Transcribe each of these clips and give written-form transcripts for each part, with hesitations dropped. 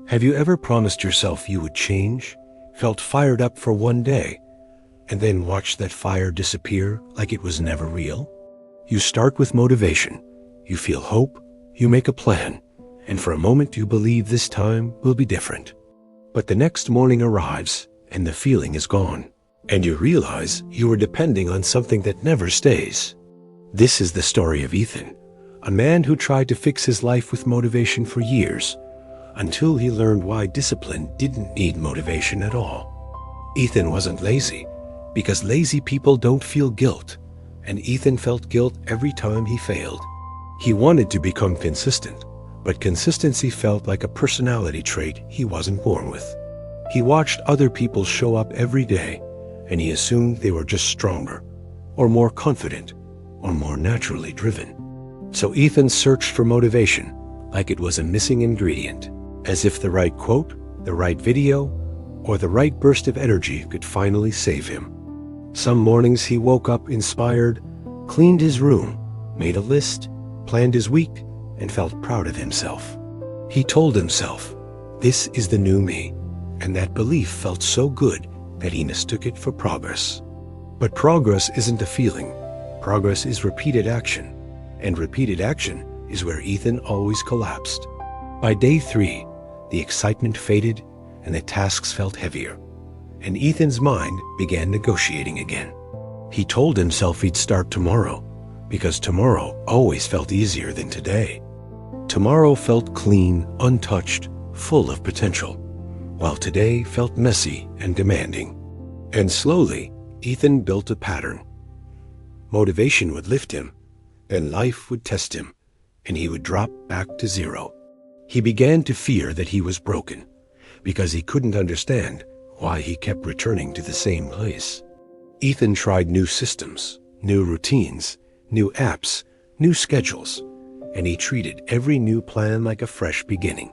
Have you ever promised yourself you would change, felt fired up for one day, and then watched that fire disappear like it was never real? You start with motivation, you feel hope, you make a plan, and for a moment you believe this time will be different. But the next morning arrives, and the feeling is gone, and you realize you were depending on something that never stays. This is the story of Ethan, a man who tried to fix his life with motivation for years, until he learned why discipline didn't need motivation at all. Ethan wasn't lazy, because lazy people don't feel guilt, and Ethan felt guilt every time he failed. He wanted to become consistent, but consistency felt like a personality trait he wasn't born with. He watched other people show up every day, and he assumed they were just stronger, or more confident, or more naturally driven. So Ethan searched for motivation like it was a missing ingredient, as if the right quote, the right video, or the right burst of energy could finally save him. Some mornings he woke up inspired, cleaned his room, made a list, planned his week, and felt proud of himself. He told himself, "This is the new me," and that belief felt so good that he mistook it for progress. But progress isn't a feeling. Progress is repeated action, and repeated action is where Ethan always collapsed. By day 3, the excitement faded and the tasks felt heavier, and Ethan's mind began negotiating again. He told himself he'd start tomorrow, because tomorrow always felt easier than today. Tomorrow felt clean, untouched, full of potential, while today felt messy and demanding. And slowly, Ethan built a pattern. Motivation would lift him, then life would test him, and he would drop back to zero. He began to fear that he was broken, because he couldn't understand why he kept returning to the same place. Ethan tried new systems, new routines, new apps, new schedules, and he treated every new plan like a fresh beginning.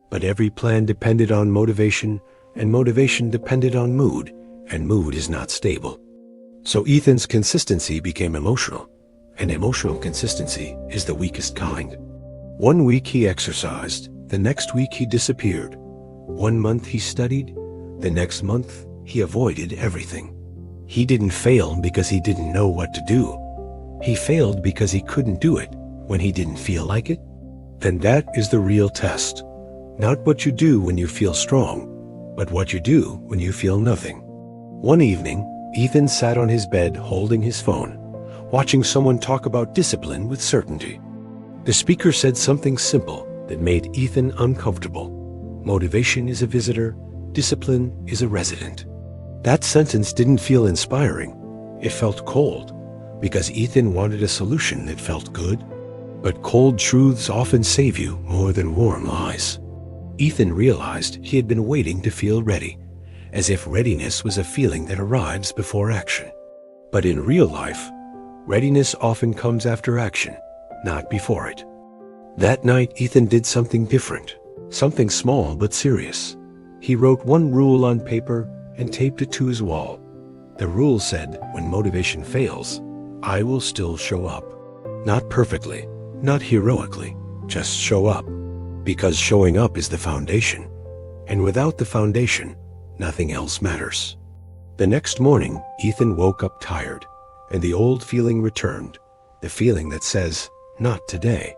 But every plan depended on motivation, and motivation depended on mood, and mood is not stable. So Ethan's consistency became emotional, and emotional consistency is the weakest kind. One week he exercised, the next week he disappeared. 1 month he studied, the next month he avoided everything. He didn't fail because he didn't know what to do. He failed because he couldn't do it when he didn't feel like it. Then that is the real test. Not what you do when you feel strong, but what you do when you feel nothing. One evening, Ethan sat on his bed holding his phone, watching someone talk about discipline with certainty. The speaker said something simple that made Ethan uncomfortable. Motivation is a visitor, discipline is a resident. That sentence didn't feel inspiring. It felt cold, because Ethan wanted a solution that felt good. But cold truths often save you more than warm lies. Ethan realized he had been waiting to feel ready, as if readiness was a feeling that arrives before action. But in real life, readiness often comes after action, not before it. That night, Ethan did something different, something small but serious. He wrote one rule on paper and taped it to his wall. The rule said, when motivation fails, I will still show up. Not perfectly, not heroically, just show up. Because showing up is the foundation, and without the foundation, nothing else matters. The next morning, Ethan woke up tired, and the old feeling returned, the feeling that says, not today.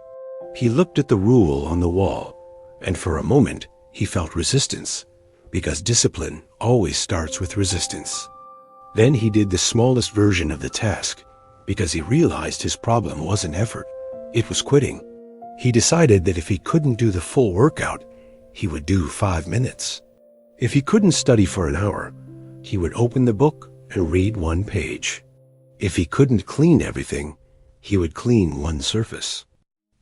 He looked at the rule on the wall, and for a moment, he felt resistance, because discipline always starts with resistance. Then he did the smallest version of the task, because he realized his problem wasn't effort, it was quitting. He decided that if he couldn't do the full workout, he would do 5 minutes. If he couldn't study for an hour, he would open the book and read 1 page. If he couldn't clean everything, he would clean 1 surface.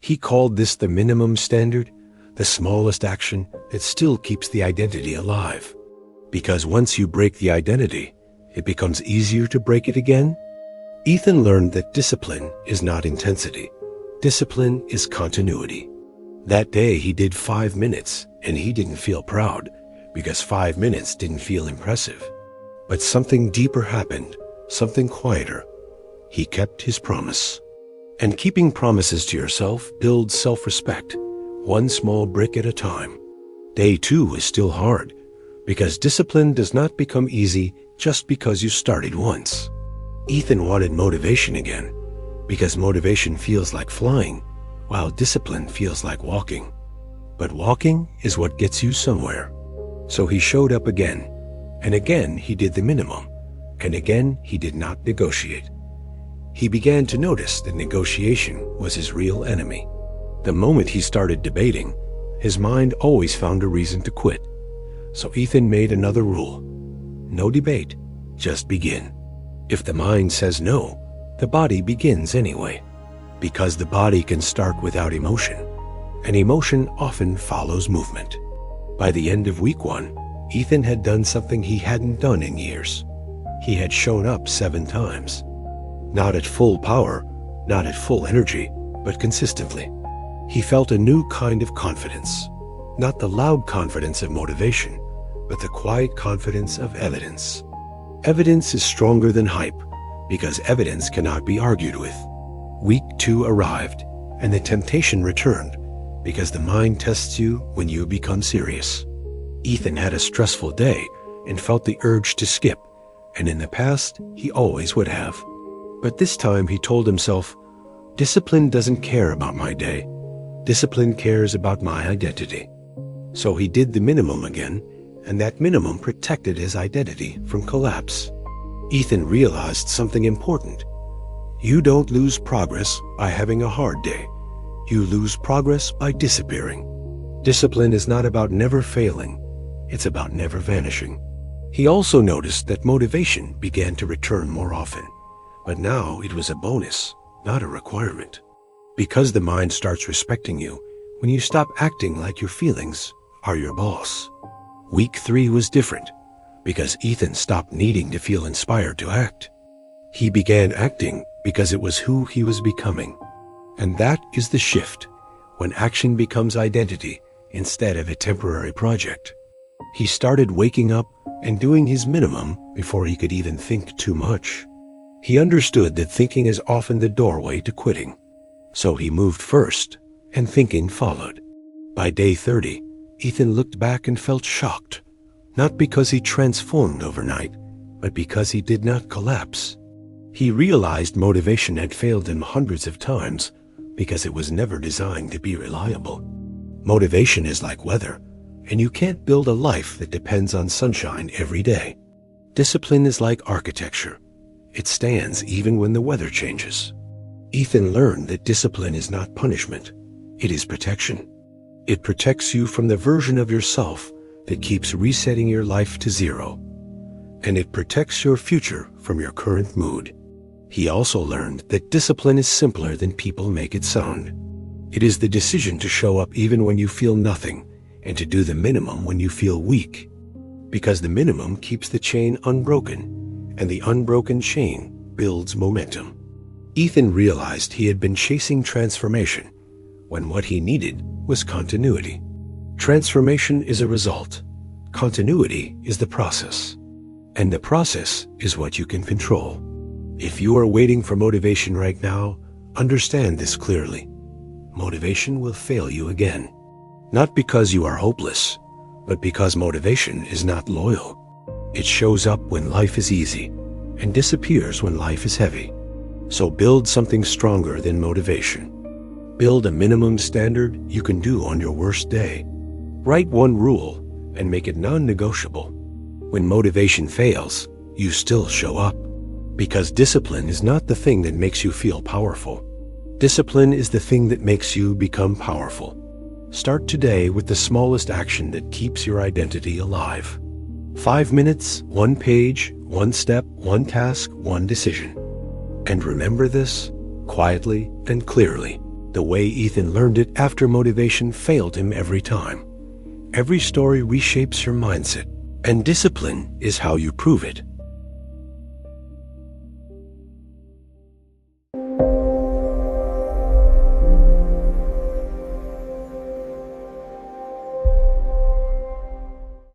He called this the minimum standard, the smallest action that still keeps the identity alive. Because once you break the identity, it becomes easier to break it again. Ethan learned that discipline is not intensity. Discipline is continuity. That day he did 5 minutes, and he didn't feel proud, because 5 minutes didn't feel impressive. But something deeper happened, something quieter. He kept his promise. And keeping promises to yourself builds self-respect, 1 small brick at a time. Day 2 was still hard, because discipline does not become easy just because you started once. Ethan wanted motivation again, because motivation feels like flying, while discipline feels like walking. But walking is what gets you somewhere. So he showed up again, and again he did the minimum, and again he did not negotiate. He began to notice that negotiation was his real enemy. The moment he started debating, his mind always found a reason to quit. So Ethan made another rule. No debate, just begin. If the mind says no, the body begins anyway, because the body can start without emotion, and emotion often follows movement. By the end of week 1, Ethan had done something he hadn't done in years. He had shown up 7 times. Not at full power, not at full energy, but consistently. He felt a new kind of confidence. Not the loud confidence of motivation, but the quiet confidence of evidence. Evidence is stronger than hype, because evidence cannot be argued with. Week 2 arrived, and the temptation returned, because the mind tests you when you become serious. Ethan had a stressful day and felt the urge to skip, and in the past, he always would have. But this time he told himself, discipline doesn't care about my day. Discipline cares about my identity. So he did the minimum again, and that minimum protected his identity from collapse. Ethan realized something important. You don't lose progress by having a hard day. You lose progress by disappearing. Discipline is not about never failing. It's about never vanishing. He also noticed that motivation began to return more often. But now it was a bonus, not a requirement. Because the mind starts respecting you when you stop acting like your feelings are your boss. Week 3 was different, because Ethan stopped needing to feel inspired to act. He began acting because it was who he was becoming. And that is the shift, when action becomes identity instead of a temporary project. He started waking up and doing his minimum before he could even think too much. He understood that thinking is often the doorway to quitting. So he moved first, and thinking followed. By day 30, Ethan looked back and felt shocked, not because he transformed overnight, but because he did not collapse. He realized motivation had failed him hundreds of times because it was never designed to be reliable. Motivation is like weather, and you can't build a life that depends on sunshine every day. Discipline is like architecture. It stands even when the weather changes. Ethan learned that discipline is not punishment. It is protection. It protects you from the version of yourself that keeps resetting your life to zero. And it protects your future from your current mood. He also learned that discipline is simpler than people make it sound. It is the decision to show up even when you feel nothing, and to do the minimum when you feel weak. Because the minimum keeps the chain unbroken, and the unbroken chain builds momentum. Ethan realized he had been chasing transformation, when what he needed was continuity. Transformation is a result. Continuity is the process. And the process is what you can control. If you are waiting for motivation right now, understand this clearly. Motivation will fail you again. Not because you are hopeless, but because motivation is not loyal. It shows up when life is easy and disappears when life is heavy. So build something stronger than motivation. Build a minimum standard you can do on your worst day. Write one rule and make it non-negotiable. When motivation fails, you still show up. Because discipline is not the thing that makes you feel powerful. Discipline is the thing that makes you become powerful. Start today with the smallest action that keeps your identity alive. 5 minutes, 1 page, 1 step, 1 task, 1 decision. And remember this, quietly and clearly, the way Ethan learned it after motivation failed him every time. Every story reshapes your mindset, and discipline is how you prove it.